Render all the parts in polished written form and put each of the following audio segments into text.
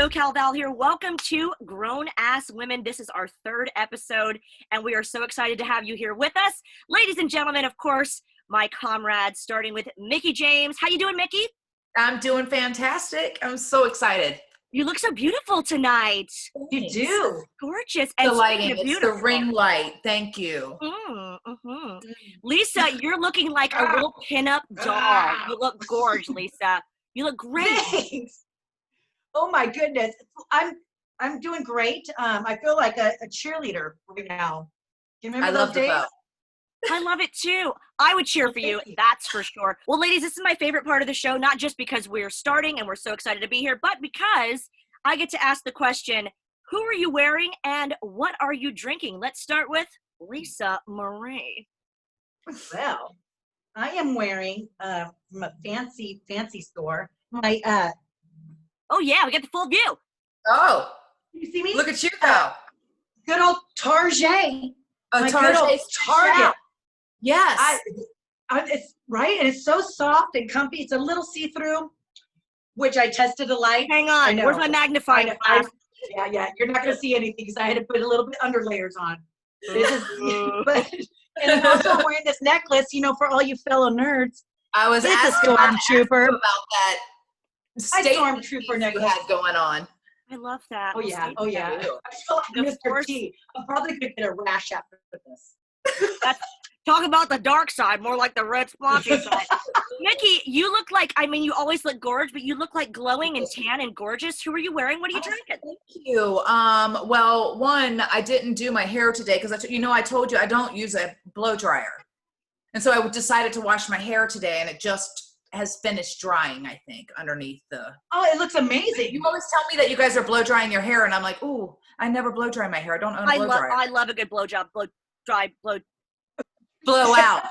SoCal Val here. Welcome to Grown Ass Women. This is our third episode, and we are so excited to have you here with us. Ladies and gentlemen, of course, my comrades, starting with Mickie James. How you doing, Mickie? I'm doing fantastic. I'm so excited. You look so beautiful tonight. You do. Gorgeous. The lighting, it's the ring light. Thank you. Lisa, you're looking like a little pinup doll. You look gorgeous, Lisa. You look great. Thanks. Oh my goodness. I'm doing great. I feel like a cheerleader right now. Do you remember those days? I love it too. I would cheer for you, that's for sure. Well, ladies, this is my favorite part of the show, not just because we're starting and we're so excited to be here, but because I get to ask the question, who are you wearing and what are you drinking? Let's start with Lisa Marie. Well, I am wearing from a fancy store. My oh yeah, we get the full view. Oh, you see me? Look at you go. Good old Target. Target. Yes. It's right, and it's so soft and comfy. It's a little see-through, which I tested the light. Hang on, where's my magnifying glass? Yeah, you're not going to see anything because I had to put a little bit under layers on. And I'm also wearing this necklace, for all you fellow nerds. I was asking stormtrooper about that stormtrooper necklace you had going on. I love that. Oh yeah. I feel like Mr. T. I'm probably going to get a rash after this. Talk about the dark side, more like the red splotchy side. Mickie, you look like, you always look gorgeous, but you look like glowing and tan and gorgeous. Who are you wearing? What are you drinking? Thank you. Well, one, I didn't do my hair today because I told you I don't use a blow dryer. And so I decided to wash my hair today, and it just has finished drying, I think, underneath the... Oh, it looks amazing. You always tell me that you guys are blow drying your hair, and I'm like, ooh, I never blow dry my hair. I don't own a blow dryer. I love a good blow job. Blow out.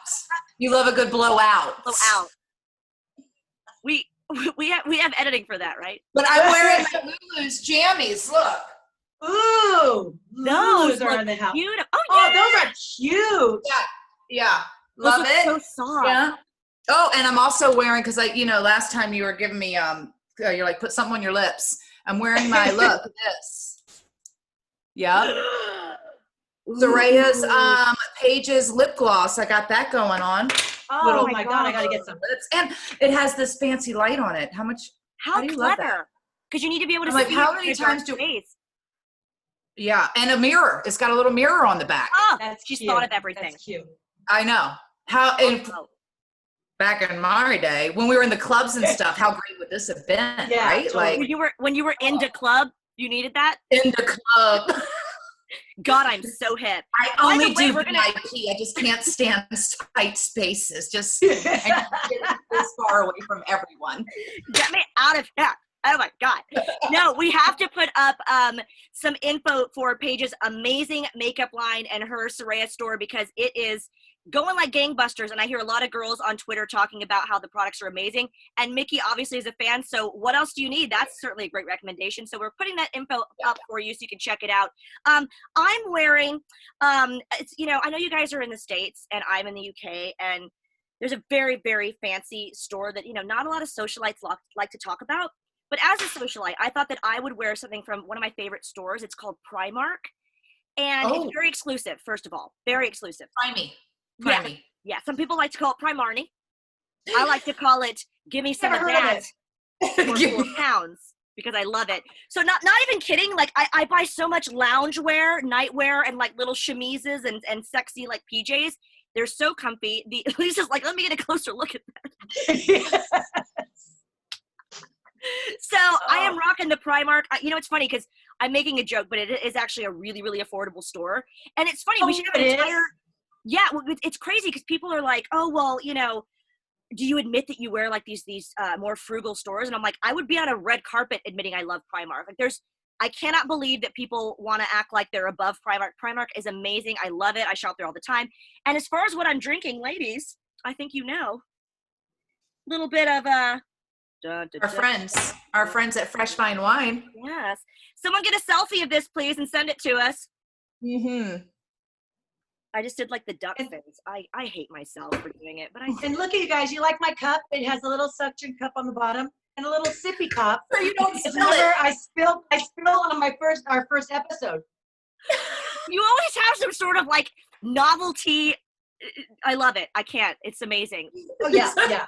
You love a good blow out. Blow out. We have editing for that, right? But I'm wearing my Lulu's jammies. Look. Ooh, those are in the house. Beautiful. Oh, those are cute. Yeah. Love it. So soft. Yeah. Oh, and I'm also wearing, because last time you were giving me you're like, put something on your lips. I'm wearing my this. Yep. Soraya's Paige's lip gloss. I got that going on. Oh my God, I gotta get some lips. And it has this fancy light on it. How do you clever. Because you need to be able to see how many times Yeah, and a mirror. It's got a little mirror on the back. Oh, she's thought of everything. That's cute. I know. Back in my day, when we were in the clubs and stuff, how great would this have been, right? Totally. Like when you were into club, you needed that? Into club. God, I'm so hip. I only do VIP. I just can't stand tight spaces. Just I get this far away from everyone. Get me out of here. Oh my God. No, we have to put up some info for Paige's amazing makeup line and her Soraya store because it is going like gangbusters. And I hear a lot of girls on Twitter talking about how the products are amazing. And Mickie obviously is a fan. So what else do you need? That's certainly a great recommendation. So we're putting that info up for you so you can check it out. I'm wearing, it's, I know you guys are in the States and I'm in the UK, and there's a very, very fancy store that, not a lot of socialites like to talk about. But as a socialite, I thought that I would wear something from one of my favorite stores. It's called Primark. And it's very exclusive, first of all. Very exclusive. Primey. Yeah, some people like to call it Primarni. I like to call it give me some of that for £4 because I love it. So not even kidding, like I buy so much loungewear, nightwear, and like little chemises and sexy like PJs. They're so comfy. Lisa's like, let me get a closer look at that. So I am rocking the Primark. It's funny because I'm making a joke, but it is actually a really, really affordable store. And it's funny, we should have an entire... Yeah, well, it's crazy because people are like, oh, well, do you admit that you wear like these more frugal stores? And I'm like, I would be on a red carpet admitting I love Primark. Like I cannot believe that people want to act like they're above Primark. Primark is amazing. I love it. I shop there all the time. And as far as what I'm drinking, ladies, I think a little bit of our friends at Fresh Fine Wine. Yes. Someone get a selfie of this, please, and send it to us. Mm-hmm. I just did like the duck fins. I hate myself for doing it, but And look at you guys. You like my cup? It has a little suction cup on the bottom. and a little sippy cup. So you don't Because spill remember, it. I spilled on our first episode. You always have some sort of like novelty. I love it. I can't. It's amazing. Oh yeah, yeah.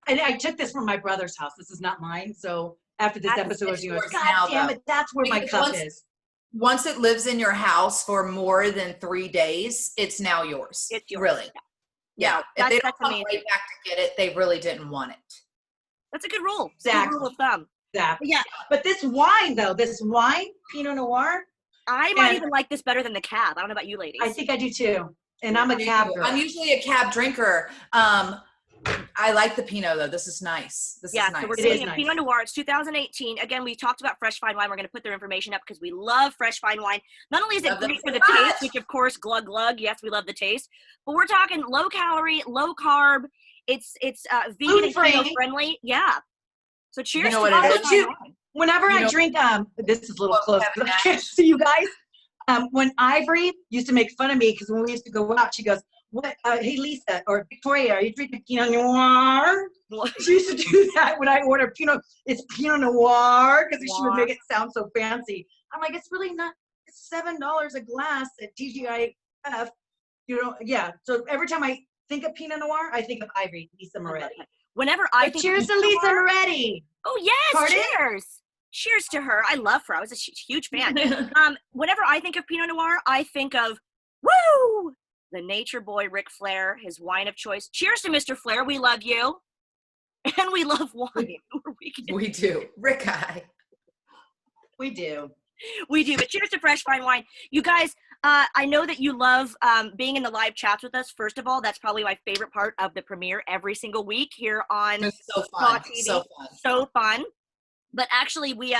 I took this from my brother's house. This is not mine. So after this That's episode, you know, yours God now, damn though. it, that's where my Because cup once- is. Once it lives in your house for more than 3 days, it's now yours. It's yours. Really. Yeah. Yeah. If they don't That's come amazing. right back to get it, they really didn't want it. That's a good rule. It's a good Exactly. rule of thumb. Exactly. Yeah. But this wine, though, Pinot Noir, I might And- even like this better than the cab. I don't know about you ladies. I think I do too. And I'm a cab girl. I'm usually a cab drinker. I like the Pinot though. This is nice. This Yeah, is nice. so we're It doing is a nice. Pinot Noir. It's 2018. Again, we talked about fresh fine wine. We're going to put their information up because we love fresh fine wine. Not only is it Love them great for so the taste, much. which of course, glug glug. Yes, we love the taste. But we're talking low calorie, low carb. It's vegan and Gluten-free. keto friendly. Yeah. So cheers know to what fresh it is? fine wine. Whenever You I know- drink, this is a little Well, close, Kevin but I can't Nash. see you guys. When Ivory used to make fun of me because when we used to go out, she goes, "What? Hey Lisa or Victoria, are you drinking Pinot Noir?" She used to do that when I order Pinot. It's Pinot Noir because she would make it sound so fancy. I'm like, it's really not. It's $7 a glass at TGIF. You know, yeah. So every time I think of Pinot Noir, I think of Ivory, Lisa Moretti. Whenever I But think cheers of to Pinot Lisa Noir- Moretti. Oh yes, Pardon? cheers. Cheers to her. I love her. I was a huge fan. Whenever I think of Pinot Noir, I think of woo, the nature boy Ric Flair, his wine of choice. Cheers to Mr. Flair. We love you. And we love wine. Who are we kidding? We do. Rick I. We do. We do, but cheers to fresh fine wine. You guys, I know that you love being in the live chats with us. First of all, that's probably my favorite part of the premiere every single week here on It's so GAW fun. TV. So fun. So fun. But actually, we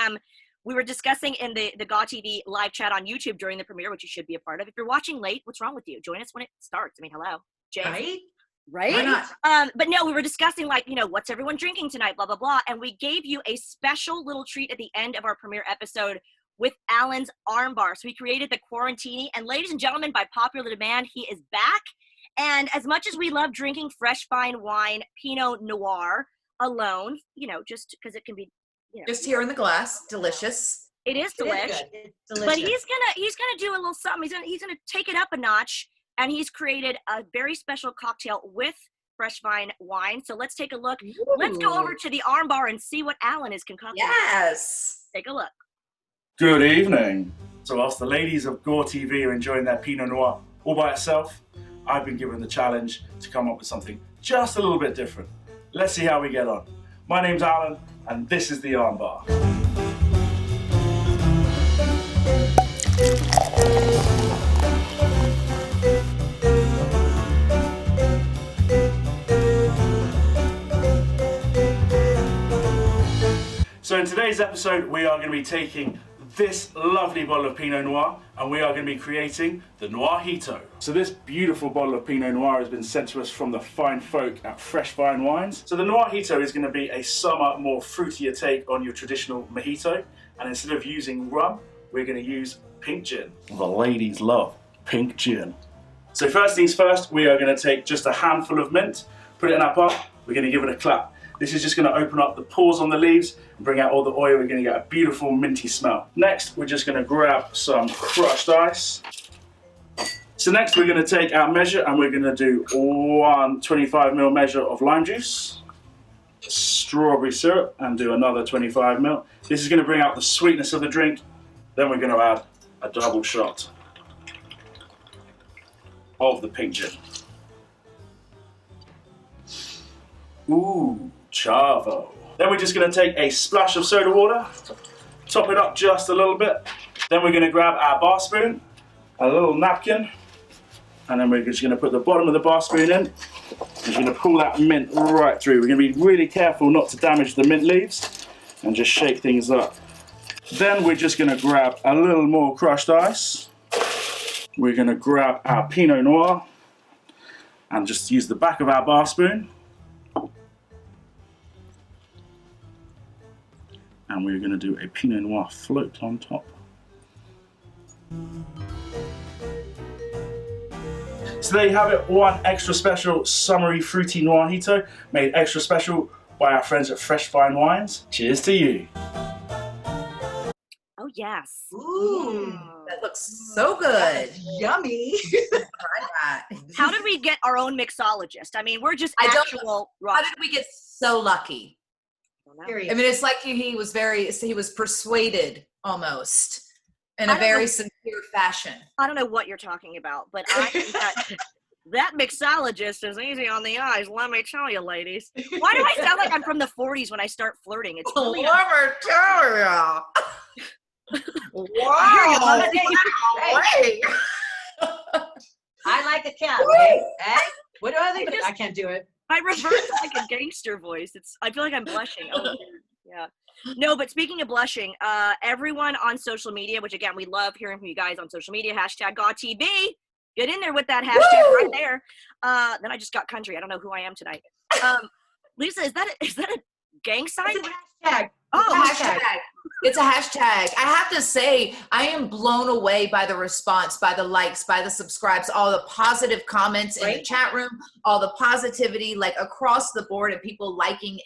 were discussing in the GAW TV live chat on YouTube during the premiere, which you should be a part of. If you're watching late, what's wrong with you? Join us when it starts. I mean, hello, James. Right? Right? Why not? But no, we were discussing like, you know, what's everyone drinking tonight, blah, blah, blah. And we gave you a special little treat at the end of our premiere episode with Alan's Armbar. So we created the Quarantini. And ladies and gentlemen, by popular demand, he is back. And as much as we love drinking fresh fine wine, Pinot Noir alone, you know, just because it can be, you know, Just here in the glass. Delicious. it is It is delish. good. It's delicious. But he's gonna do a little something. He's gonna take it up a notch, and he's created a very special cocktail with fresh vine wine. So let's take a look. Let's go over to the Armbar and see what Alan is concocting. Yes. Take a look. Good evening. So whilst the ladies of GAW TV are enjoying their Pinot Noir all by itself, I've been given the challenge to come up with something just a little bit different. Let's see how we get on. My name's Alan, and this is the Armbar. So in today's episode, we are going to be taking this lovely bottle of Pinot Noir and we are going to be creating the Noirito. So this beautiful bottle of Pinot Noir has been sent to us from the fine folk at Fresh Fine Wines. So the Noirito is going to be a summer, more fruitier take on your traditional mojito, and instead of using rum, we're going to use pink gin. The ladies love pink gin. So first things first, we are going to take just a handful of mint, put it in our pot, we're going to give it a clap. This is just going to open up the pores on the leaves and bring out all the oil. We're going to get a beautiful minty smell. Next, we're just going to grab some crushed ice. So next we're going to take our measure and we're going to do 1 25ml measure of lime juice, strawberry syrup, and do another 25ml. This is going to bring out the sweetness of the drink. Then we're going to add a double shot of the pink gin. Ooh, Chavo. Then we're just going to take a splash of soda water, top it up just a little bit. Then we're going to grab our bar spoon, a little napkin, and then we're just going to put the bottom of the bar spoon in. We're going to pull that mint right through. We're going to be really careful not to damage the mint leaves and just shake things up. Then we're just going to grab a little more crushed ice. We're going to grab our Pinot Noir and just use the back of our bar spoon. And we're going to do a Pinot Noir float on top. So there you have it, one extra special summery fruity Noirito, made extra special by our friends at Fresh Fine Wines. Cheers to you. Oh, yes. Ooh, That looks so good. yummy. Try that. How did we get our own mixologist? I mean, we're just I don't actual How did we get so lucky? Serious. I mean, it's like he was persuaded almost in a very sincere fashion. I don't know what you're talking about, but I think that mixologist is easy on the eyes. Let me tell you, ladies. Why do I sound like I'm from the 40s when I start flirting? It's really Let me tell ya. Wow. Hey. I like a cat. Hey, hey. What do I think? I can't do it. I revert to like a gangster voice. I feel like I'm blushing. Oh, yeah. No, but speaking of blushing, everyone on social media, which again, we love hearing from you guys on social media, #GAWTV. Get in there with that hashtag right there. Then I just got country. I don't know who I am tonight. Lisa, is that a gang sign? It's a hashtag. Oh, hashtag. It's a hashtag. I have to say, I am blown away by the response, by the likes, by the subscribes, all the positive comments in the chat room, all the positivity, like across the board, and people liking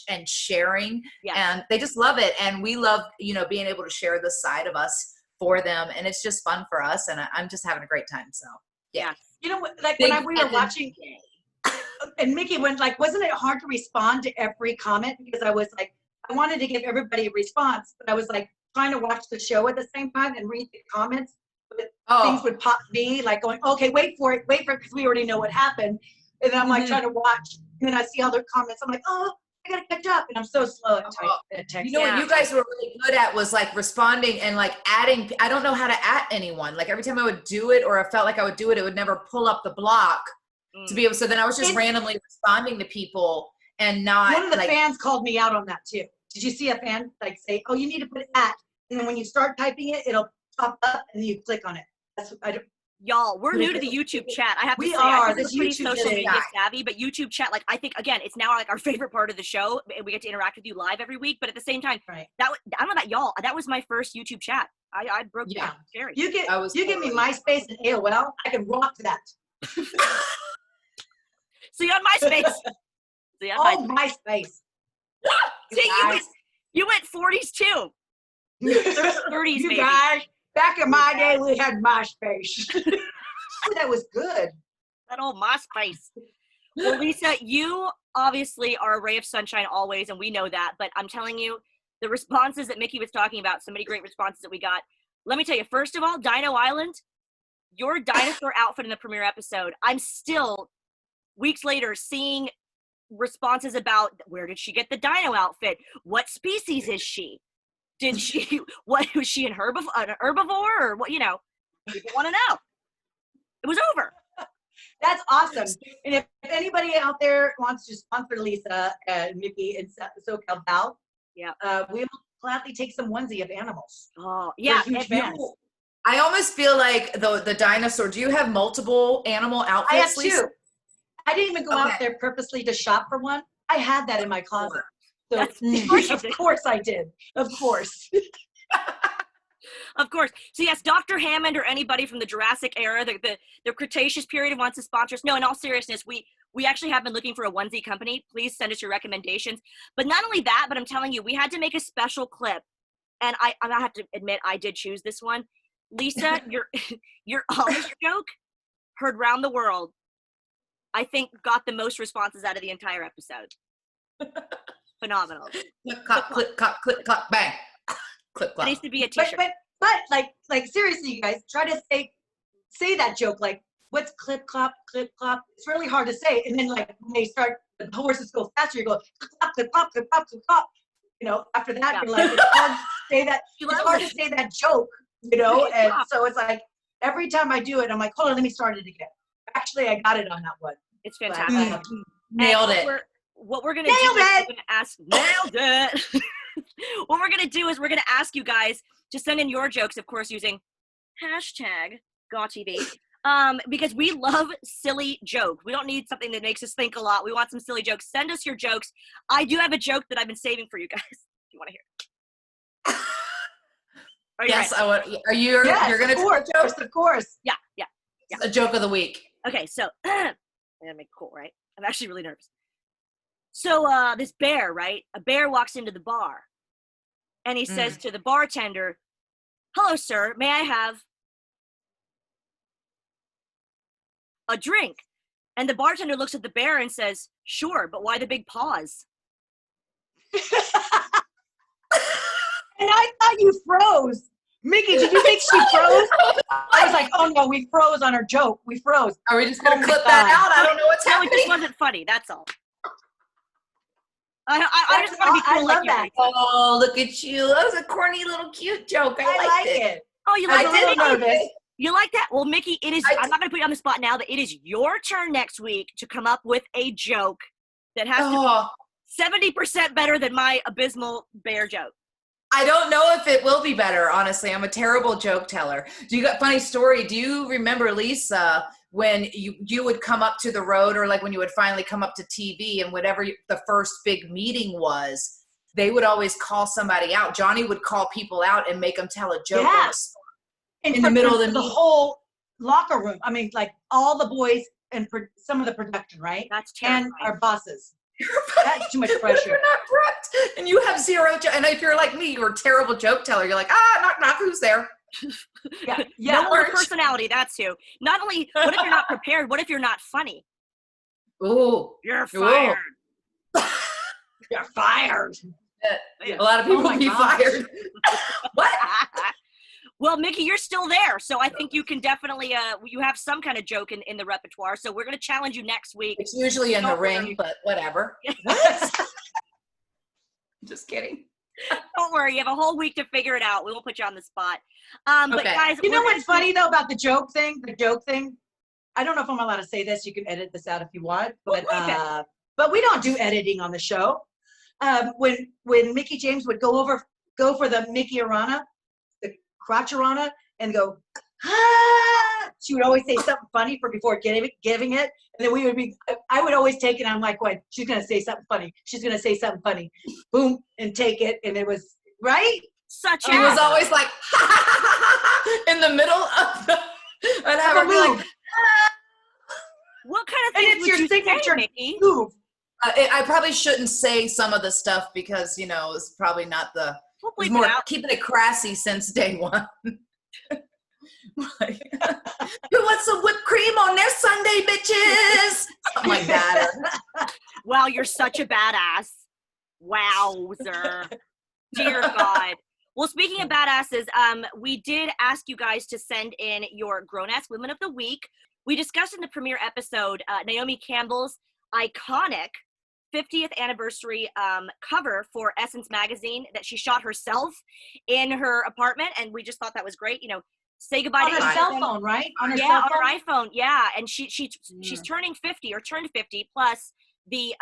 and sharing. Yes. And they just love it. And we love, being able to share this side of us for them. And it's just fun for us. And I'm just having a great time. So, yeah. You know what, like when we were watching, and Mickie went like, wasn't it hard to respond to every comment? Because I was like, I wanted to give everybody a response, but I was like trying to watch the show at the same time and read the comments. But things would pop me like going, okay, wait for it, because we already know what happened. And then I'm like trying to watch, and then I see all the comments. I'm like, oh, I gotta catch up, and I'm so slow at text. What you guys were really good at was like responding and like adding. I don't know how to at anyone. Like every time I would do it, or I felt like I would do it, it would never pull up the block to be able. So then I was just randomly responding to people and not. One of the fans called me out on that too. Did you see a fan like say, "Oh, you need to put at," and then when you start typing it, it'll pop up, and then you click on it. That's Y'all, we're new to the YouTube chat. I have to say, I think we're pretty social media savvy, but YouTube chat, like I think again, it's now like our favorite part of the show. We get to interact with you live every week, but at the same time, I don't know about y'all. That was my first YouTube chat. I broke down. Scary. You give me MySpace and AOL, I can rock that. See you on MySpace. MySpace. See, you went 40s too. 30s, you maybe. guys, back in my day, we had MySpace. That was good. That old MySpace. Well, Lisa, you obviously are a ray of sunshine always, and we know that. But I'm telling you, the responses that Mickie was talking about, so many great responses that we got. Let me tell you, first of all, Dino Island, your dinosaur outfit in the premiere episode, I'm still, weeks later, seeing responses about where did she get the dino outfit? What species is she? Was she an herbivore or what? People want to know. It was over. That's awesome. And if anybody out there wants to sponsor Lisa and Mickie and SoCal Val, we will gladly take some onesie of animals. Oh, yeah. I almost feel like the dinosaur. Do you have multiple animal outfits? I have two. I didn't even go out there purposely to shop for one. I had that in my closet. So of course I did. Of course. Of course. So yes, Dr. Hammond or anybody from the Jurassic era, the Cretaceous period wants to sponsor us. No, in all seriousness, we actually have been looking for a onesie company. Please send us your recommendations. But not only that, but I'm telling you, we had to make a special clip. And I have to admit, I did choose this one. Lisa, your Amish joke heard round the world. I think got the most responses out of the entire episode. Phenomenal. Click, clap, click, clap, click, clap, bang. Click, clap. It needs to be a t-shirt. But like seriously, you guys, try to say that joke. Like, what's clip, clop, clip, clop? It's really hard to say. And then like when they start, the horses go faster, you go clip, clop, clip, clop, clip, clop, clip, clop. After that, you're like, it's hard to say that. It's hard to say that joke, And so it's like, every time I do it, I'm like, hold on, let me start it again. Actually, I got it on that one. It's fantastic. Nailed it. What we're going to do is we're going to ask, nailed it. What we're going to do is we're going to ask you guys to send in your jokes, of course, using #GAWTV, because we love silly jokes. We don't need something that makes us think a lot. We want some silly jokes. Send us your jokes. I do have a joke that I've been saving for you guys. Do you want to hear it? Are you yes, ready? I want. Are you? Yes, you're going to tell a joke? Of course. Yeah. A joke of the week. Okay, so I'm gonna make it cool, right? I'm actually really nervous. So this bear, right? A bear walks into the bar and he says to the bartender, "Hello, sir, may I have a drink?" And the bartender looks at the bear and says, "Sure, but why the big pause?" And I thought you froze. Mickie, did you think she froze? I was like, oh no, we froze on her joke. We froze. Are we just going to Oh my clip that God. out? I don't know what's No, it happening. just wasn't funny, that's all. I just want to be I cool like love you. that. Lisa. Oh, look at you. That was a corny little cute joke. I I liked like it. it. Oh, you I like was a that, little Mickie? nervous. You like that? Well, Mickie, it is. I I'm not going to put you on the spot now, but it is your turn next week to come up with a joke that has to be 70% better than my abysmal bear joke. I don't know if it will be better, honestly. I'm a terrible joke teller. You got funny story. Do you remember, Lisa, when you would come up to the road, or like when you would finally come up to TV, and whatever the first big meeting was, they would always call somebody out. Johnny would call people out and make them tell a joke on the spot. In the middle of the the meeting. whole locker room. I mean, like all the boys and some of the production, right? That's And terrifying. our bosses. That's too much pressure. You're not prepped, and you have zero. And if you're like me, you're a terrible joke teller. You're like, knock, knock, who's there? Yeah, No more orange. personality, that's who. Not only, what if you're not prepared? What if you're not funny? Ooh, You're fired. You're fired. a lot of people my be gosh. fired. What? Well, Mickie, you're still there, so I think you can definitely, you have some kind of joke in the repertoire, so we're going to challenge you next week. It's usually in the Don't ring, worry. but whatever. What? Just kidding. Don't worry, you have a whole week to figure it out. We won't put you on the spot. But Okay. guys, You know we're what's funny though about the joke thing? The joke thing. I don't know if I'm allowed to say this. You can edit this out if you want, but we don't do editing on the show. When Mickie James would go for the Mickey Arana, the crotch Arana, and go, she would always say something funny before giving it, and then I would always take it. And I'm like, what? She's gonna say something funny. She's gonna say something funny. Boom, and take it, and it was right. such She was always like, in the middle of the, and have her be like, What kind of And things it's would your you signature say, Mickie? move. I probably shouldn't say some of the stuff because, it's probably not the, We'll it's bleep more it out. keeping it classy since day one. Like, you want some whipped cream on their Sunday, bitches? Something like that. Wow, you're such a badass. Wowzer. Dear God. Well, speaking of badasses, we did ask you guys to send in your grown-ass women of the week. We discussed in the premiere episode Naomi Campbell's iconic 50th anniversary cover for Essence magazine that she shot herself in her apartment, and we just thought that was great. Say goodbye On to her cell phone, right? On her cell on phone. her iPhone, yeah. And she's turning 50 or turned 50, plus the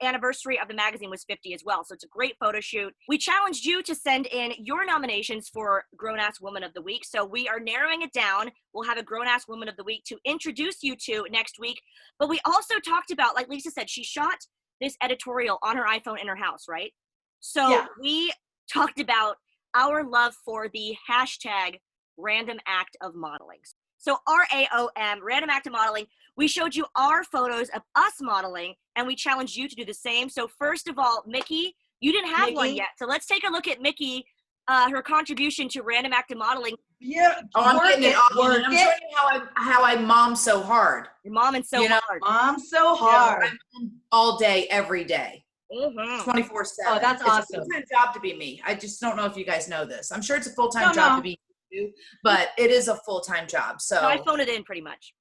anniversary of the magazine was 50 as well. So it's a great photo shoot. We challenged you to send in your nominations for Grown-Ass Woman of the Week. So we are narrowing it down. We'll have a Grown-Ass Woman of the Week to introduce you to next week. But we also talked about, like Lisa said, she shot this editorial on her iPhone in her house, right? So we talked about our love for the hashtag random act of modeling. So RAOM, random act of modeling. We showed you our photos of us modeling, and we challenged you to do the same. So first of all, Mickie, you didn't have one yet. So let's take a look at Mickie, her contribution to random act of modeling. Yeah. I'm getting it all. I'm showing you how I mom so hard. Your mom and so hard. Mom so hard. I'm all day, every day. 24/7. Oh, that's awesome. It's a full-time job to be me. I just don't know if you guys know this. I'm sure it's a full-time job to be you, but it is a full-time job. So I phone it in pretty much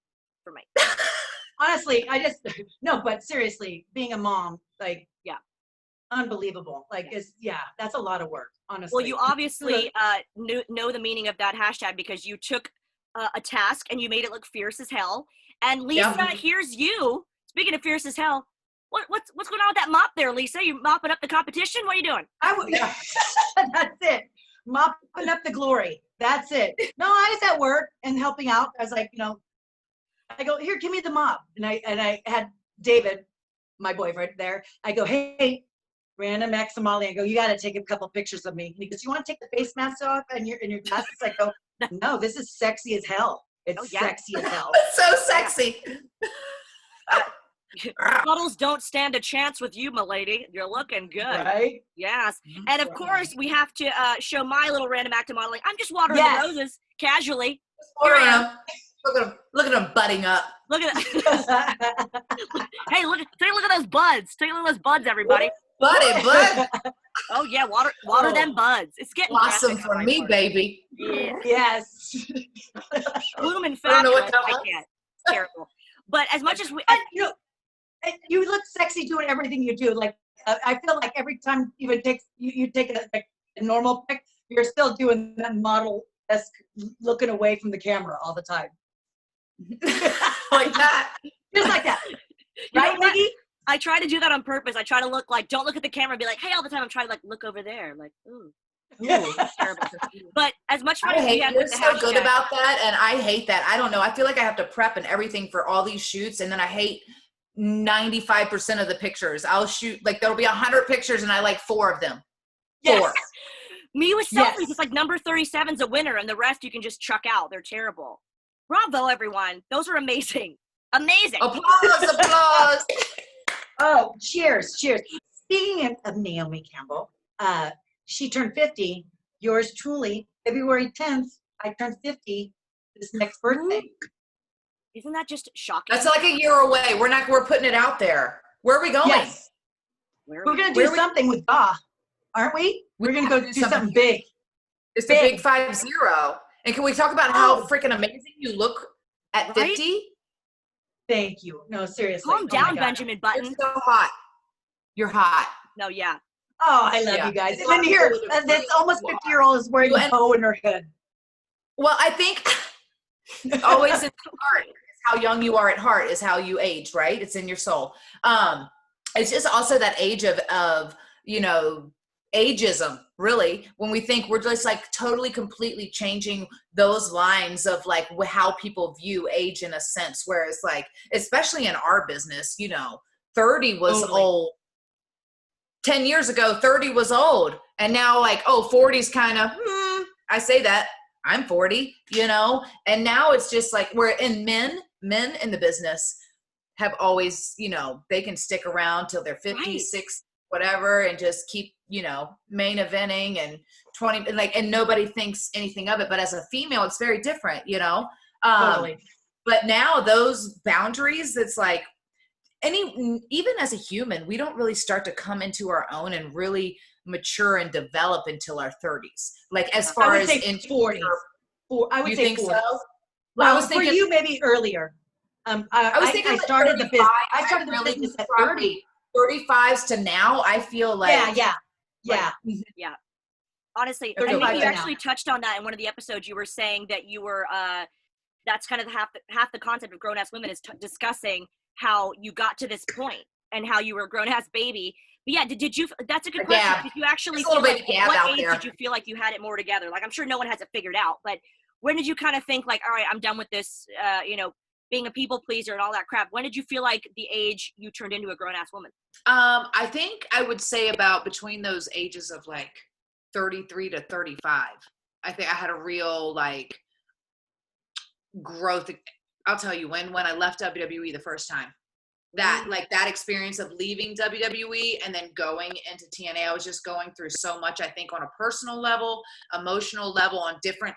for me. Honestly, but seriously, being a mom, unbelievable. That's a lot of work, honestly. Well, you obviously know the meaning of that hashtag because you took a task and you made it look fierce as hell. And Lisa, here's you. Speaking of fierce as hell, what's going on with that mop there, Lisa? You mopping up the competition? What are you doing? That's it. Mopping up the glory. That's it. No, I was at work and helping out. I was like, I go, here, give me the mop. And I had David, my boyfriend, there. I go, hey, random ex Somali. I go, you got to take a couple pictures of me. And he goes, you want to take the face mask off and your glasses? I go, no, this is sexy as hell. It's sexy as hell. It's so sexy. Puddles don't stand a chance with you, milady. You're looking good. Right? Yes. And of course, we have to show my little random act of modeling. I'm just watering the roses casually. Here I am. Look at them budding up. Look at that. Hey, take a look at those buds. Take a look at those buds, everybody. Bud. Oh yeah, water them buds. It's getting Blossom for me, baby. Yeah. Yes. Blooming I don't know fabulous. what that I was. can't. It's terrible. But as much as we, You look sexy doing everything you do. Like I feel like every time you take a normal pic, you're still doing that model-esque looking away from the camera all the time. Like that. Just like that. Right, Mickie? I try to do that on purpose. I try to look like, don't look at the camera and be like, hey, all the time. I'm trying to like look over there. Like, ooh, that's terrible. But as much fun as we had You're with the so good hashtag, about that, and I hate that. I don't know. I feel like I have to prep and everything for all these shoots, and then I hate 95% of the pictures. I'll shoot, like there'll be 100 pictures and I like 4 of them. Yes. 4. Me with selfies, it's like number 37's a winner, and the rest you can just chuck out. They're terrible. Bravo, everyone. Those are amazing. Amazing. Applause. Oh, cheers. Speaking of Naomi Campbell, she turned 50. Yours truly, February 10th. I turned 50 this next birthday. Isn't that just shocking? That's like a year away. We're putting it out there. Where are we going? Yes. We're going to do something with GAW, aren't we? We're going to go do something big. It's the big 50. And can we talk about how freaking amazing you look at 50? Thank you. No, seriously. Calm down, Benjamin Button. You're so hot. You're hot. No, yeah. Oh, I love you guys. And here, this almost 50-year-old is wearing a bow in her head. Well, I think always in heart, how young you are at heart is how you age, right? It's in your soul. It's just also that age of ageism, really, when we think we're just like totally completely changing those lines of like how people view age in a sense, whereas like, especially in our business, 30 was old. 10 years ago, 30 was old. And now like, 40's kind of, I say that, I'm 40, and now it's just like men in the business have always, they can stick around till they're 56, whatever, and just keep, main eventing and 20, and nobody thinks anything of it. But as a female, it's very different, Totally. But now those boundaries, it's like, even as a human, we don't really start to come into our own and really mature and develop until our 30s. Like as far as in 40. I would say 40. So? Well, I was thinking, for you, maybe earlier. I started the business. I started the business at 30. 35s to now, I feel like. Yeah. Honestly, I think you actually touched on that in one of the episodes. You were saying that you were, that's kind of half the concept of grown-ass women is discussing how you got to this point and how you were a grown-ass baby. But yeah, did you, that's a good question. Yeah. Did you actually feel like, what age did you feel like you had it more together? Like, I'm sure no one has it figured out, but when did you kind of think like, all right, I'm done with this, being a people pleaser and all that crap? When did you feel like the age you turned into a grown-ass woman? I think I would say about between those ages of like 33 to 35. I think I had a real like growth. I'll tell you when I left WWE the first time, that experience of leaving WWE and then going into TNA, I was just going through so much, I think on a personal level, emotional level, on different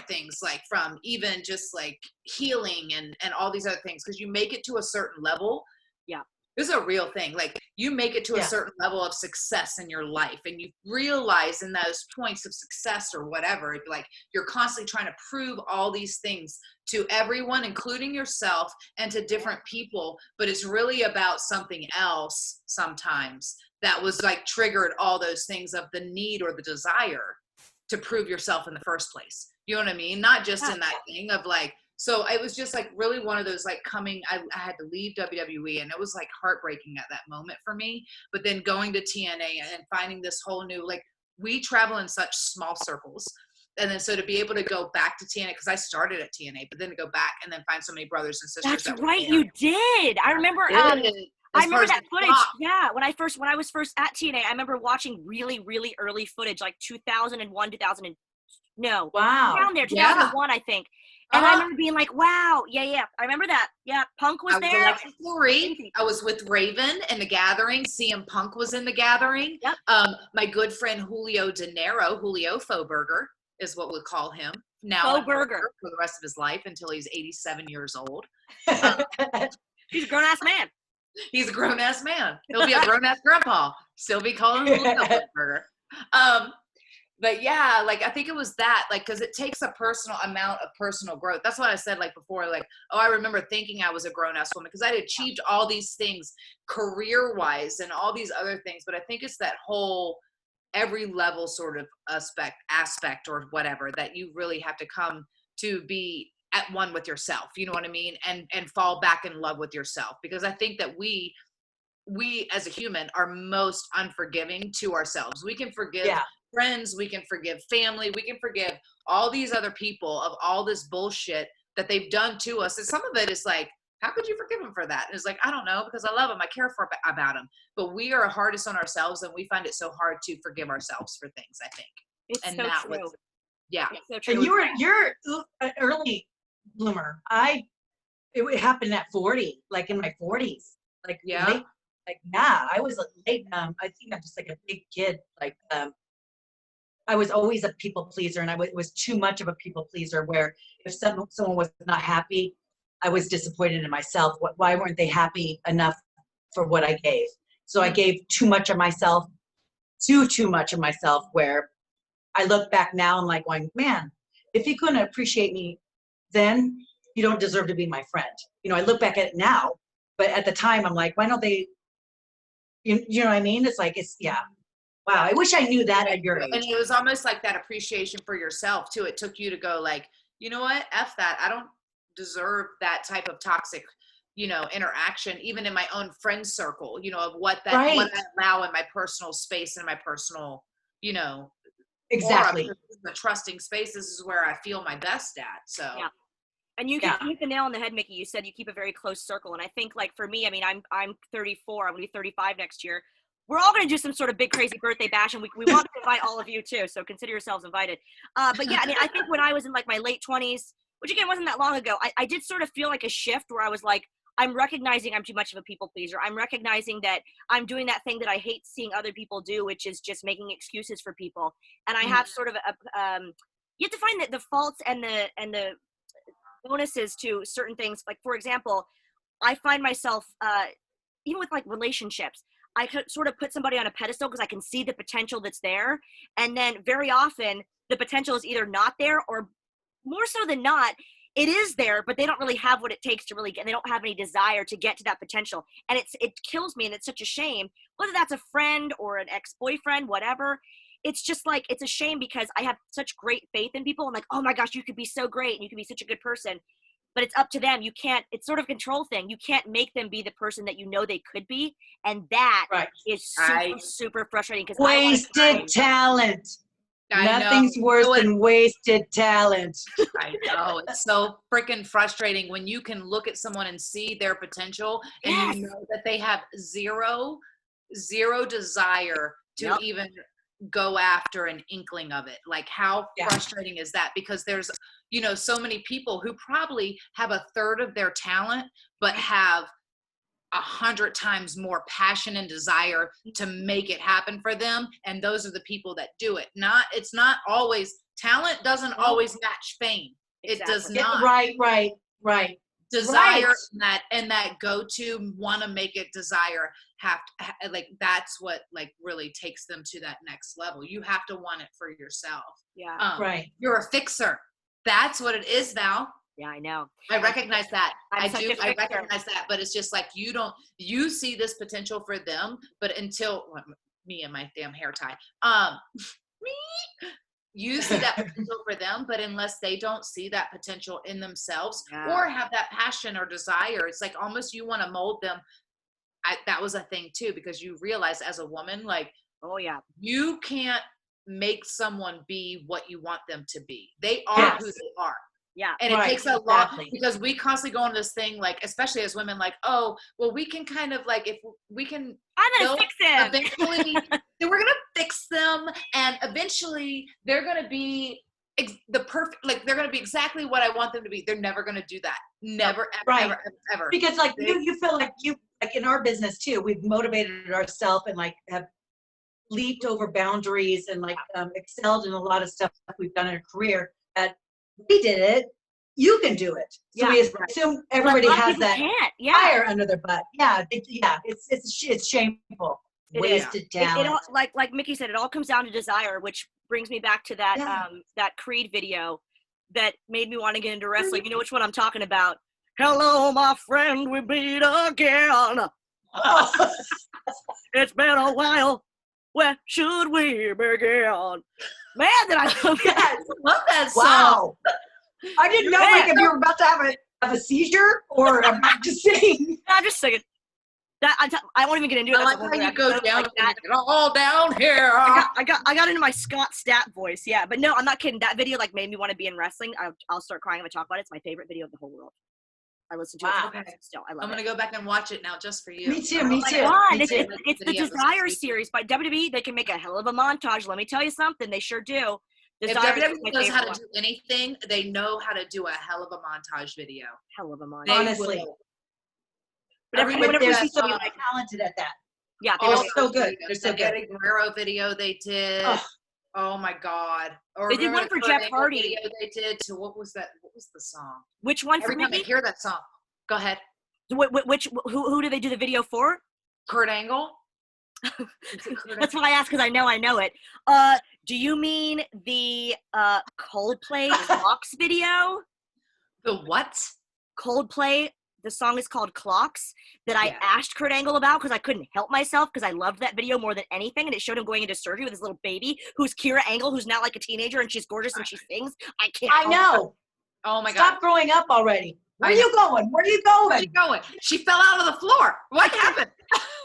things, like from even just like healing and all these other things. Cause you make it to a certain level. Yeah. This is a real thing. Like you make it to a certain level of success in your life, and you realize in those points of success or whatever, like you're constantly trying to prove all these things to everyone, including yourself, and to different people. But it's really about something else sometimes that was like triggered all those things of the need or the desire to prove yourself in the first place. You know what I mean? Not just in that thing of like, so it was just like really one of those like I had to leave WWE, and it was like heartbreaking at that moment for me. But then going to TNA and finding this whole new, like we travel in such small circles. And then so to be able to go back to TNA, because I started at TNA, but then to go back and then find so many brothers and sisters. That's right, you did. I remember I remember that footage. Yeah, when I was first at TNA, I remember watching really, really early footage, like 2001, 2000. No. Wow. Around there, 2001, I think. And I remember being like, wow, yeah. I remember that. Yeah, Punk was there. Alexis Lurie. I was with Raven in the gathering. CM Punk was in the gathering. Yep. My good friend Julio De Niro, Julio Fauxburger is what we'll call him now. Fauxburger. For the rest of his life until he's 87 years old. He's a grown-ass man. He's a grown-ass man. He'll be a grown-ass grandpa. Still be calling him Julio Fauxburger. But yeah, like, I think it was that, like, because it takes a personal amount of personal growth. That's what I said, like, before, like, oh, I remember thinking I was a grown-ass woman because I'd achieved all these things career-wise and all these other things. But I think it's that whole every level sort of aspect or whatever that you really have to come to be at one with yourself. You know what I mean? And fall back in love with yourself. Because I think that we as a human are most unforgiving to ourselves. We can forgive friends, we can forgive family, we can forgive all these other people of all this bullshit that they've done to us. And some of it is like, how could you forgive them for that? And it's like, I don't know, because I love them, I care about them. But we are hardest on ourselves, and we find it so hard to forgive ourselves for things, I think. It's and so that true. It's so true. And you're an early bloomer. It happened at 40, like in my 40s. Like, late, I was late. I think I'm just like a big kid. Like, I was always a people pleaser, and I was too much of a people pleaser, where if someone was not happy, I was disappointed in myself. Why weren't they happy enough for what I gave? So I gave too much of myself, too much of myself, where I look back now and like going, man, if you couldn't appreciate me then, you don't deserve to be my friend. You know, I look back at it now, but at the time I'm like, why don't they, you know what I mean? It's like, wow, I wish I knew that at your age. And it was almost like that appreciation for yourself too. It took you to go like, you know what, F that. I don't deserve that type of toxic, interaction, even in my own friend circle, of what I allow in my personal space and my personal, exactly. The trusting space. This is where I feel my best at. So. Yeah. And you hit the nail on the head, Mickie. You said you keep a very close circle. And I think, like, for me, I mean, I'm 34. I'm going to be 35 next year. We're all going to do some sort of big, crazy birthday bash, and we want to invite all of you, too. So consider yourselves invited. But, yeah, I mean, I think when I was in, like, my late 20s, which, again, wasn't that long ago, I did sort of feel like a shift where I was like, I'm recognizing I'm too much of a people pleaser. I'm recognizing that I'm doing that thing that I hate seeing other people do, which is just making excuses for people. And I have sort of you have to find the faults and the bonuses to certain things. Like, for example, I find myself, even with like relationships, I could sort of put somebody on a pedestal because I can see the potential that's there. And then very often the potential is either not there, or more so than not, it is there, but they don't really have what it takes to really get, they don't have any desire to get to that potential. And it kills me. And it's such a shame, whether that's a friend or an ex-boyfriend, whatever. It's just like, it's a shame because I have such great faith in people. I'm like, oh my gosh, you could be so great and you could be such a good person, but it's up to them. You can't, it's sort of a control thing. You can't make them be the person that you know they could be. And that is super frustrating. Because wasted talent. Nothing's worse than wasted talent. I know. It's so freaking frustrating when you can look at someone and see their potential and you know that they have zero desire to even go after an inkling of it. Like, how frustrating is that? Because there's, so many people who probably have a third of their talent, but have 100 times more passion and desire to make it happen for them. And those are the people that do it. It's not always, talent doesn't always match fame. It does not. Right. Desire and that go-to want to make it desire like, that's what like really takes them to that next level. You have to want it for yourself. Yeah. You're a fixer. That's what it is now. Yeah, I know. I recognize that. I recognize that, but it's just like, you see this potential for them, but until me and my damn hair tie, you see that potential for them, but unless they don't see that potential in themselves or have that passion or desire, it's like almost you want to mold them. That was a thing too, because you realize as a woman, like, you can't make someone be what you want them to be. They are who they are. Yeah. And it takes a lot, because we constantly go into this thing, like, especially as women, like, oh, well, we can kind of like, if we can, I'm going to fix them. Eventually, we're going to fix them. And eventually they're going to be the perfect, like they're going to be exactly what I want them to be. They're never going to do that. Never, ever, Right. ever, ever, ever. Because like you feel like like in our business too, we've motivated ourselves and like have leaped over boundaries and like excelled in a lot of stuff we've done in our career. That we did it, you can do it. So we assume everybody has that fire under their butt. Yeah, it's shameful. Wasted talent. It all, like Mickie said, it all comes down to desire, which brings me back to that that Creed video that made me want to get into wrestling. You know which one I'm talking about? Hello, my friend, we meet again. It's been a while. Where should we begin? Man, did I love that? I love that song. Wow. I didn't know like if you were about to have a seizure or about to sing. I'm just singing. That I won't even get into it. I like how you go down like that. All down here. I got into my Scott Stapp voice, yeah. But no, I'm not kidding. That video like made me want to be in wrestling. I'll start crying when I talk about it. It's my favorite video of the whole world. I listen to it still. I love it. I'm gonna go back and watch it now just for you. Me too. Me too. It's the Desire series by WWE. They can make a hell of a montage. Let me tell you something. They sure do. If WWE knows how to do anything, they know how to do a hell of a montage video. Hell of a montage. Honestly. But they're so talented at that. Yeah, they're so good. They're so good. The Guerrero video they did. Oh my God. Or they did one for Jeff Hardy. Video they did to what was that? What was the song? Which one? Every time I hear that song. Go ahead. Who do they do the video for? Kurt Angle. That's why I asked, because I know it. Do you mean the Coldplay Clocks video? The what? Coldplay. The song is called Clocks that I asked Kurt Angle about because I couldn't help myself because I loved that video more than anything, and it showed him going into surgery with his little baby who's Kira Angle, who's now like a teenager and she's gorgeous and she sings. I know. Oh my God. Stop growing up already. Where are you going? Where are you going? Where are you going? She fell out of the floor. What happened?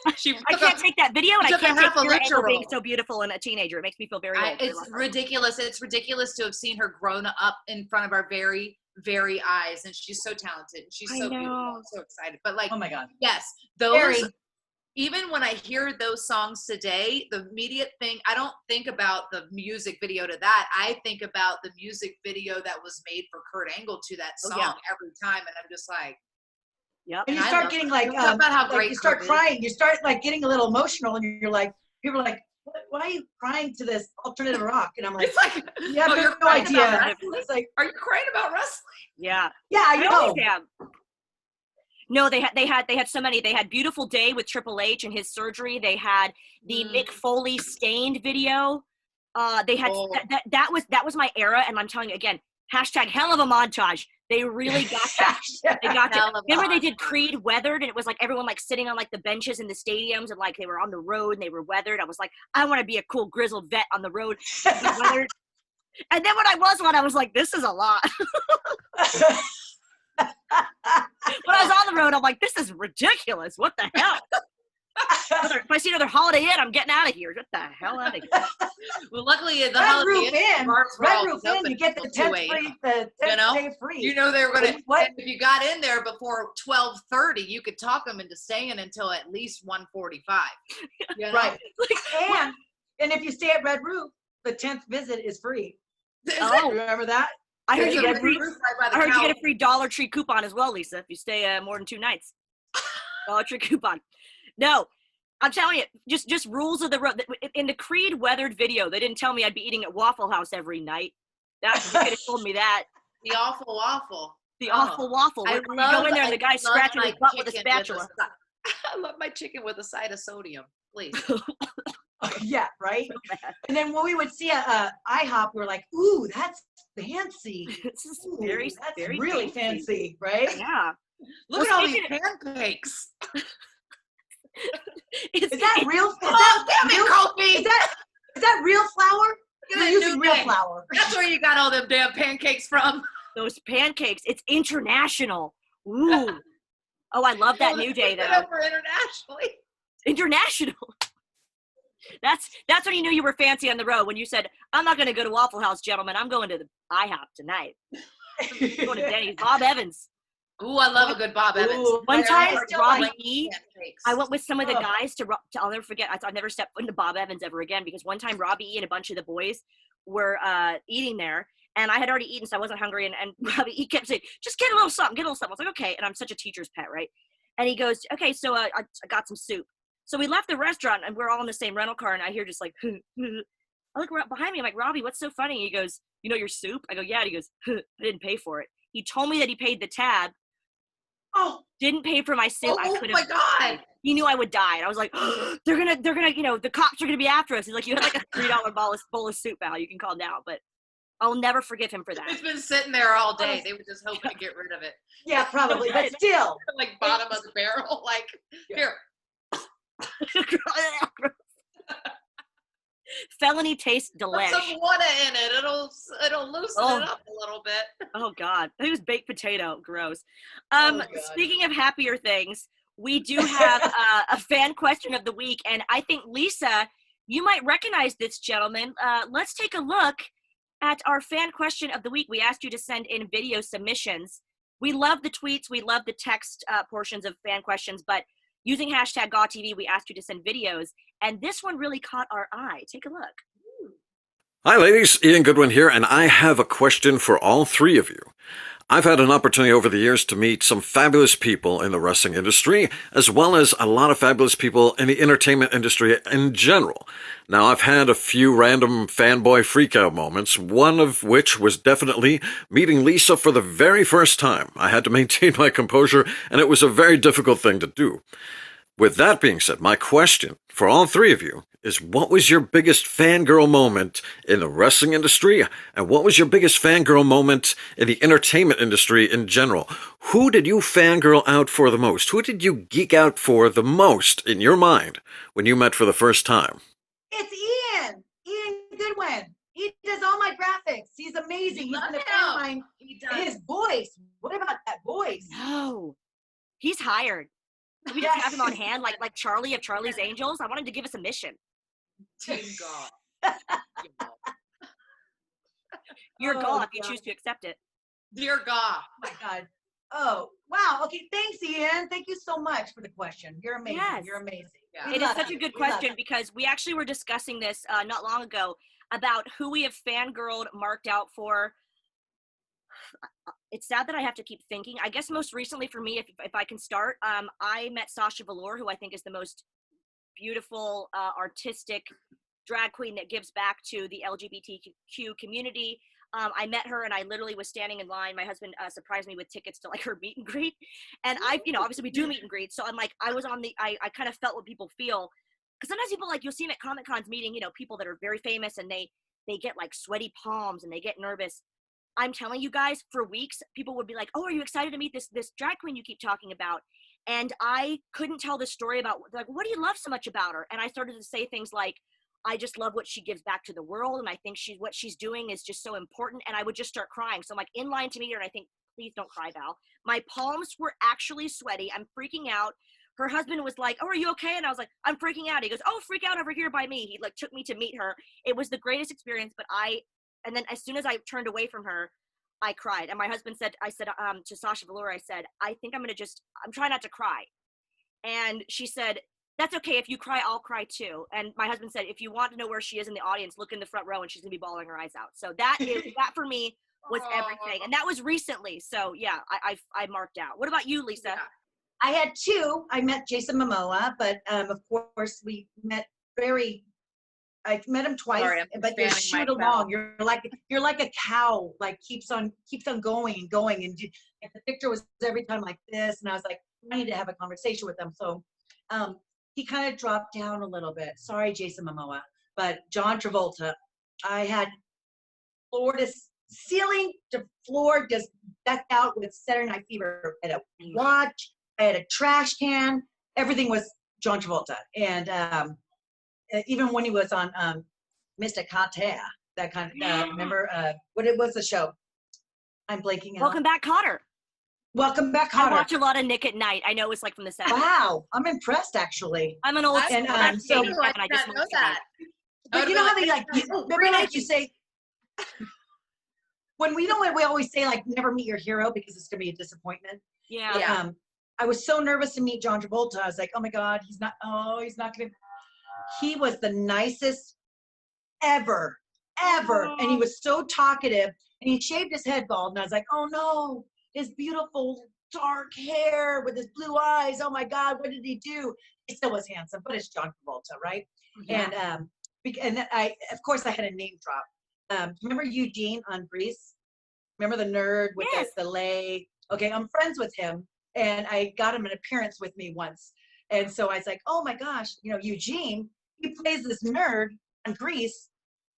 I can't take that video, and I can't take Kira Angle being so beautiful and a teenager. It makes me feel very old. It's ridiculous. It's ridiculous to have seen her grown up in front of our very eyes, and she's so talented. She's so beautiful. I'm so excited. But like, oh my God, yes, those. Even when I hear those songs today, the immediate thing, I don't think about the music video to that. I think about the music video that was made for Kurt Angle to that song every time, and I'm just like, yep. And you start getting like, about how great you start crying. You start like getting a little emotional, and you're like, people are like, why are you crying to this alternative rock? And I'm like, it's like, you have no idea. It's like, are you crying about wrestling? Yeah. Yeah, I know. No, they had so many. They had Beautiful Day with Triple H and his surgery. They had the Mick Foley Stained video. They had that was my era, and I'm telling you again, hashtag hell of a montage. They really got that. They got that. Remember they did Creed Weathered, and it was like everyone like sitting on like the benches in the stadiums, and like they were on the road and they were weathered. I was like, I want to be a cool grizzled vet on the road. Weathered. And then when I was like, this is a lot. When I was on the road, I'm like, this is ridiculous. What the hell? If I see another Holiday Inn, I'm getting out of here. Get the hell out of here. Well, luckily the Red Holiday Inn, Red Roof Inn, you get the 10th free, the 10th day free. You know they were going to, if you got in there before 12:30, you could talk them into staying until at least 1:45. You know? Right. And if you stay at Red Roof, the 10th visit is free. Remember that? I heard you get a free Dollar Tree coupon as well, Lisa, if you stay more than 2 nights. Dollar Tree coupon. No, I'm telling you, just rules of the road. In the Creed Weathered video, they didn't tell me I'd be eating at Waffle House every night. You could have told me that. The awful waffle. The awful waffle. You go in there and the guy's scratching his butt with a spatula. I love my chicken with a side of sodium, please. Yeah, right? And then when we would see a IHOP, we were like, ooh, that's fancy. This is very really fancy, right? Yeah. Look at all these pancakes. Is that real? Damn it, Kofi! Is that real flour? You're using real flour. That's where you got all them damn pancakes from. Those pancakes. It's international. Ooh. Oh, I love that New Day though. Over internationally. International. That's when you knew you were fancy on the road, when you said, I'm not going to go to Waffle House, gentlemen. I'm going to the IHOP tonight. I'm going to Denny's. Bob Evans. Ooh, I love a good Bob Evans. One time, Robbie E., I went with some of the guys to I'll never forget, I've never stepped into Bob Evans ever again, because one time Robbie E. and a bunch of the boys were eating there, And I had already eaten, so I wasn't hungry. And Robbie, he kept saying, just get a little something, get a little something. I was like, okay. And I'm such a teacher's pet, right? And he goes, okay, so I got some soup. So we left the restaurant, and we're all in the same rental car, and I hear just like, I look behind me, I'm like, Robbie, what's so funny? He goes, you know your soup? I go, yeah. And he goes, I didn't pay for it. He told me that he paid the tab. Oh, didn't pay for my soup. I could have. Oh my God. He knew I would die. And I was like, they're gonna, the cops are gonna be after us. He's like, you had like a $3 bowl of soup, Val. You can call now, but I'll never forgive him for that. It's been sitting there all day. They were just hoping to get rid of it. yeah, probably, but still. Like bottom of the barrel. Like, here. Felony taste delish. Put some water in it. It'll loosen it up a little bit. Oh God, it was baked potato. Gross. God. Speaking of happier things, we do have a fan question of the week, and I think Lisa, you might recognize this gentleman. Let's take a look at our fan question of the week. We asked you to send in video submissions. We love the tweets. We love the text portions of fan questions, but using hashtag GAWTV, we asked you to send videos, and this one really caught our eye. Take a look. Hi ladies, Ian Goodwin here, and I have a question for all three of you. I've had an opportunity over the years to meet some fabulous people in the wrestling industry, as well as a lot of fabulous people in the entertainment industry in general. Now, I've had a few random fanboy freakout moments, one of which was definitely meeting Lisa for the very first time. I had to maintain my composure, and it was a very difficult thing to do. With that being said, my question for all three of you is, what was your biggest fangirl moment in the wrestling industry? And what was your biggest fangirl moment in the entertainment industry in general? Who did you fangirl out for the most? Who did you geek out for the most in your mind when you met for the first time? It's Ian Goodwin. He does all my graphics. He's amazing. He's been a fan of mine. His voice. What about that voice? No, he's hired. We just have him on hand, like Charlie of Charlie's Angels. I wanted to give us a mission. Team God. You're God if you choose to accept it. Dear God. Oh my God. Oh, wow. Okay. Thanks, Ian. Thank you so much for the question. You're amazing. Yes. You're amazing. Yeah. It is such a good question because we actually were discussing this not long ago about who we have fangirled, marked out for. It's sad that I have to keep thinking. I guess most recently for me, if I can start, I met Sasha Velour, who I think is the most beautiful, artistic drag queen that gives back to the LGBTQ community. I met her and I literally was standing in line. My husband surprised me with tickets to like her meet and greet. And obviously we do meet and greet. So I'm like, I kind of felt what people feel. Because sometimes people you'll see them at Comic Cons meeting, people that are very famous and they get like sweaty palms and they get nervous. I'm telling you guys, for weeks, people would be like, oh, are you excited to meet this drag queen you keep talking about? And I couldn't tell this story about, like, what do you love so much about her? And I started to say things like, I just love what she gives back to the world. And I think what she's doing is just so important. And I would just start crying. So I'm like in line to meet her. And I think, please don't cry, Val. My palms were actually sweaty. I'm freaking out. Her husband was like, oh, are you okay? And I was like, I'm freaking out. He goes, oh, freak out over here by me. He took me to meet her. It was the greatest experience. And then as soon as I turned away from her, I cried. And my husband said, to Sasha Velour, I said, I think I'm trying not to cry. And she said, that's okay. If you cry, I'll cry too. And my husband said, if you want to know where she is in the audience, look in the front row and she's gonna be bawling her eyes out. So that for me was everything. And that was recently. So yeah, I marked out. What about you, Lisa? Yeah. I had two. I met Jason Momoa, but of course we met I met him twice, but you shoot along. You're like a cow, like keeps on going and going. And the picture was every time like this, and I was like, I need to have a conversation with him. So he kind of dropped down a little bit. Sorry, Jason Momoa, but John Travolta, I had ceiling to floor just decked out with Saturday Night Fever. I had a watch, I had a trash can, everything was John Travolta, and even when he was on Mr. Carter, that kind of, remember, what it was the show? I'm blanking out. Welcome Back, Kotter. Welcome Back, Kotter. I watch a lot of Nick at Night. I know it's like from the 70s. Wow, I'm impressed actually. I'm an old and so I just know that. But you know how they remember like you say, when we always say like never meet your hero because it's gonna be a disappointment. Yeah. I was so nervous to meet John Travolta. I was like, oh my God, he's not gonna. He was the nicest ever. And he was so talkative. and he shaved his head bald. And I was like, oh no, his beautiful dark hair with his blue eyes. Oh my God, what did he do? He still was handsome, but it's John Travolta, right? Yeah. And I, of course, I had a name drop. Remember Eugene on Grease? Remember the nerd with Yes. the lay? Okay, I'm friends with him, and I got him an appearance with me once. And so I was like, oh my gosh, Eugene, he plays this nerd on Grease,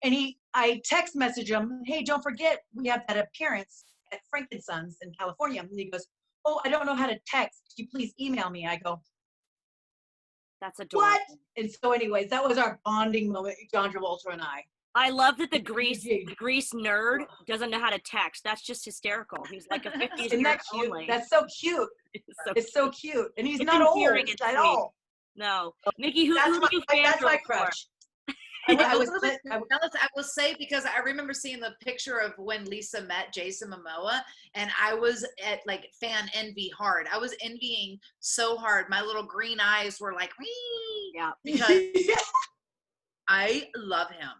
and I text message him, hey, don't forget, we have that appearance at Frankensons in California. And he goes, oh, I don't know how to text. Could you please email me? I go, That's adorable. what? And so anyways, that was our bonding moment, John Travolta and I. I love that the Eugene. Grease nerd doesn't know how to text. That's just hysterical. He's like a 50s Isn't nerd that cute? only. That's so cute. It's so cute. And he's It's not old endearing and at sweet. all. No. Mickie, who That's do you that's my fangirl for? crush. I will say, because I remember seeing the picture of when Lisa met Jason Momoa, and I was at like fan envy hard. I was envying so hard. My little green eyes were like, wee, Yeah, because I love him.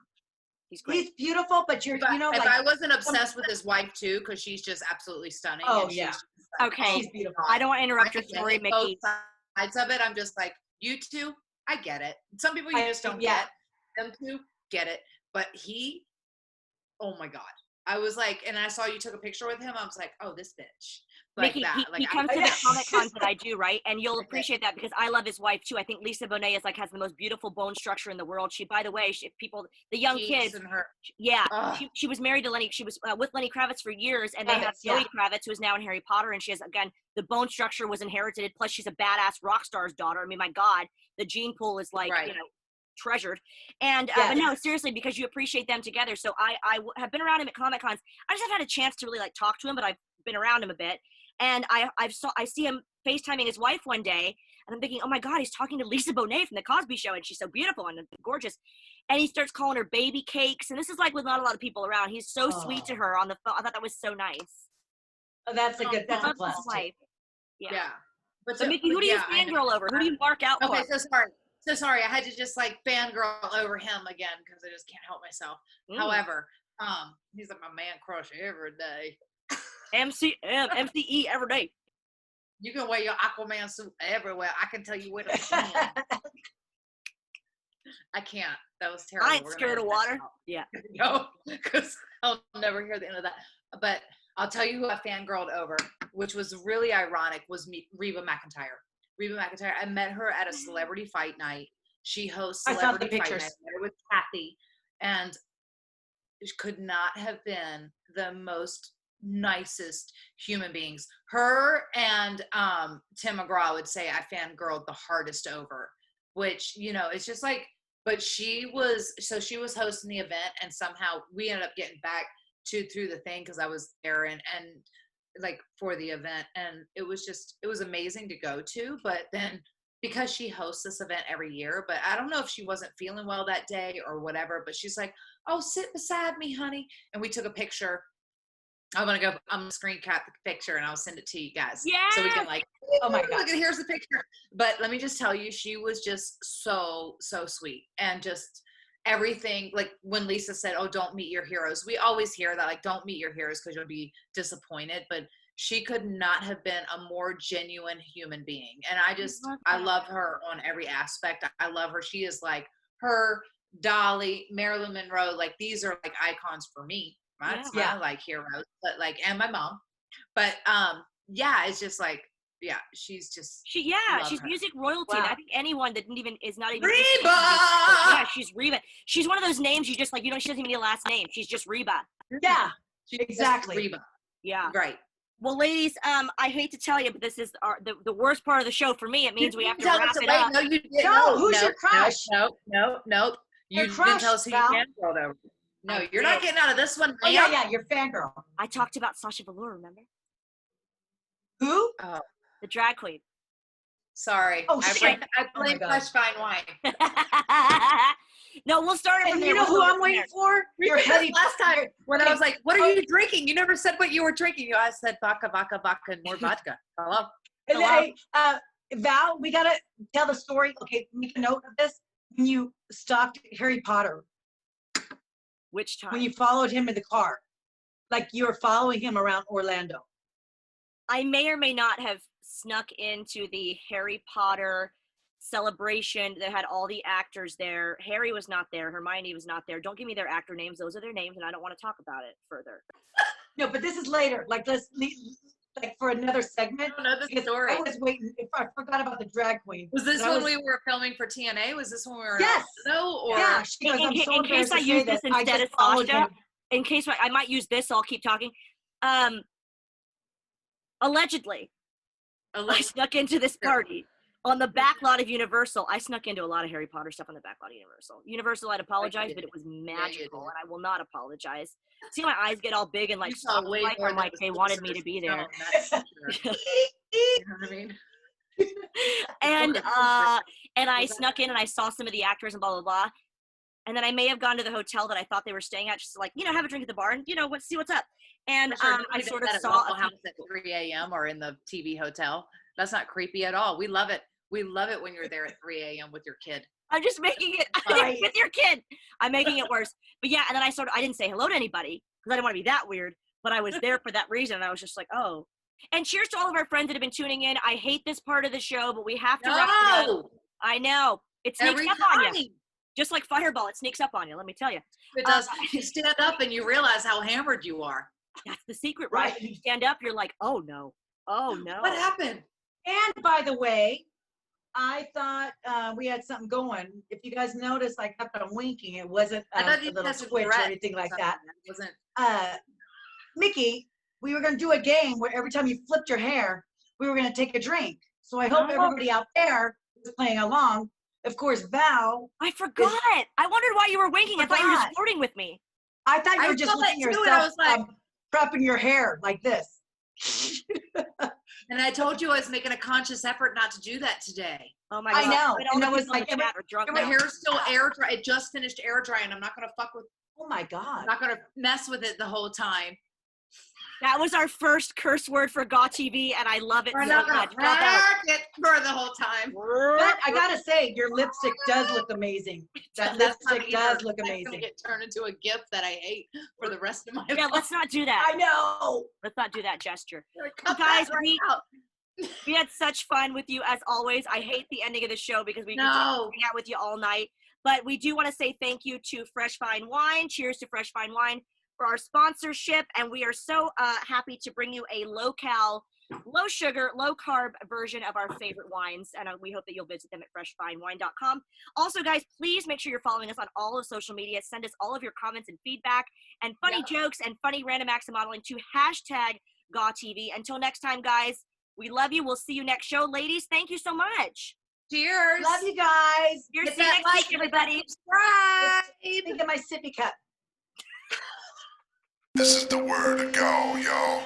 he's great. He's beautiful, but If I wasn't obsessed with his wife too, because she's just absolutely stunning. Oh, and she's yeah. just like, Okay. She's beautiful. I don't want to interrupt your I story, get both Mickie. sides of it. I'm just like, you two, I get it. Some people you just don't yeah. get. Them two, get it. But he, oh my God. I was like, and I saw you took a picture with him. I was like, oh, this bitch. Like Mickie, that. he comes to the Comic Cons that I do, right? And you'll appreciate that because I love his wife too. I think Lisa Bonet has the most beautiful bone structure in the world. She, by the way, the young kids, and her. yeah, Ugh. she was married to Lenny. She was with Lenny Kravitz for years, and they have Zoe Kravitz, who is now in Harry Potter, and she has, again, the bone structure was inherited. Plus, she's a badass rock star's daughter. I mean, my God, the gene pool is like, treasured. And but no, seriously, because you appreciate them together. So I have been around him at Comic Cons. I just haven't had a chance to really like talk to him, but I've been around him a bit. And I see him FaceTiming his wife one day, and I'm thinking, oh my God, he's talking to Lisa Bonet from the Cosby Show, and she's so beautiful and gorgeous. And he starts calling her baby cakes, and this is like with not a lot of people around. He's so sweet to her on the phone. I thought that was so nice. Oh, that's a plus. Wife. Yeah. But So Mickie, who do you fangirl over? Who do you mark out for? Okay, so sorry. I had to just like fangirl over him again because I just can't help myself. However, he's like my man crush every day. MCE every day. You can wear your Aquaman suit everywhere. I can tell you where to swim. I can't. That was terrible. I ain't scared of water. Yeah. No, because I'll never hear the end of that. But I'll tell you who I fangirled over, which was really ironic, was Reba McEntire. Reba McEntire. I met her at a celebrity fight night. She hosts celebrity fight night. I met her with Kathy, and it could not have been the most nicest human beings. Her and Tim McGraw would say I fangirled the hardest over, which, it's just like, but she was hosting the event, and somehow we ended up getting back through the thing because I was there and like for the event, and it was amazing to go to. But then because she hosts this event every year, but I don't know if she wasn't feeling well that day or whatever, but she's like, oh, sit beside me, honey. And we took a picture. I'm going to screen cap the picture and I'll send it to you guys. Yeah. So we can like, oh my God. Look at, here's the picture. But let me just tell you, she was just so, so sweet. And just everything, like when Lisa said, oh, don't meet your heroes. We always hear that, like, don't meet your heroes because you'll be disappointed. But she could not have been a more genuine human being. And I love her on every aspect. I love her. She is like her, Dolly, Marilyn Monroe. Like, these are like icons for me. That's my like heroes, but like, and my mom. But it's just like, she's just she's her. Music royalty. Wow. I think anyone that is not even Reba. She's Reba. She's one of those names you just like, she doesn't even need a last name. She's just Reba. Yeah, she's exactly. Reba. Yeah. Right. Well, ladies, I hate to tell you, but this is the worst part of the show for me. It means we have to wrap it up. No, you didn't. No, who's your crush? No. You didn't tell us who you fangirled over. No, you're not getting out of this one. Oh, yeah, you're fangirl. I talked about Sasha Velour, remember? Who? Oh. The drag queen. Sorry. Oh, shit. I blame Fresh Fine Wine. No, we'll start it from and there. You know who I'm waiting for? Your heady. Last time when I was like, what are you drinking? You never said what you were drinking. I said vodka, and more vodka. Hello? And then, Val, we got to tell the story. Okay, make a note of this. When you stalked Harry Potter. Which time? When you followed him in the car. like you were following him around Orlando? I may or may not have snuck into the Harry Potter celebration that had all the actors there. Harry was not there. Hermione was not there. Don't give me their actor names. Those are their names, and I don't want to talk about it further. No, but this is later. Like, let's leave, like for another segment. I don't know the Because story. I was waiting. I forgot about the drag queen. Was this And I when we were filming for TNA? Was this when we were Yes. No, or Yeah, she goes, I'm so In case embarrassed I to use say this that I instead of just followed Sasha, him. in case I might use this, so I'll keep talking. Allegedly, I snuck into this party on the back lot of Universal. I snuck into a lot of Harry Potter stuff on the back lot of Universal. Universal, I'd apologize, but it was magical, and I will not apologize. See my eyes get all big and like, You saw way like, more I'm like, than they the wanted me to sisters be shown, there. that's for sure. You know what I mean? And I snuck in and I saw some of the actors and blah blah blah. And then I may have gone to the hotel that I thought they were staying at, just to, like, have a drink at the bar and see what's up. And For sure. I sort of At saw Waffle House at 3 a.m. or in the TV hotel. That's not creepy at all. We love it. We love it when you're there at 3 a.m. with your kid. I'm just making it Right. with your kid. I'm making it worse. But yeah, and then I didn't say hello to anybody because I didn't want to be that weird. But I was there for that reason. And I was just like, oh. And cheers to all of our friends that have been tuning in. I hate this part of the show, but we have to wrap it up. I know. It sneaks up on you. Just like Fireball, it sneaks up on you, let me tell you. It does. You stand up and you realize how hammered you are. That's the secret, right? When you stand up, you're like, oh no. Oh no. What happened? And by the way, I thought we had something going. If you guys noticed, I kept on winking. It wasn't a little twitch or anything like that. It wasn't. Mickie, we were going to do a game where every time you flipped your hair, we were going to take a drink. So I hope everybody out there is playing along. Of course, Val. I forgot. I wondered why you were winking. I thought you were just flirting with me. I thought you were just looking yourself, I was like, prepping your hair like this. And I told you I was making a conscious effort not to do that today. Oh my God. I know. And I was like, my hair's still air dry. It just finished air drying. I'm not going to fuck with. Oh my God. I'm not going to mess with it the whole time. That was our first curse word for GAW TV, and I love it We're so not much. going to it for the whole time. But I gotta say, your lipstick does look amazing. That lipstick does look amazing. It's gonna get turned into a gift that I hate for the rest of my life. Yeah, let's not do that. I know. Let's not do that gesture. Cut Guys, that right out. we had such fun with you as always. I hate the ending of the show because we could hang out with you all night. But we do want to say thank you to Fresh Fine Wine. Cheers to Fresh Fine Wine for our sponsorship. And we are so happy to bring you a low-cal, low-sugar, low-carb version of our favorite wines. And we hope that you'll visit them at freshfinewine.com. Also, guys, please make sure you're following us on all of social media. Send us all of your comments and feedback and funny jokes and funny random acts of modeling to #GawTV. Until next time, guys, we love you. We'll see you next show. Ladies, thank you so much. Cheers. Love you guys. See you next week, everybody. Subscribe. Think of my sippy cup. This is the word to go, yo.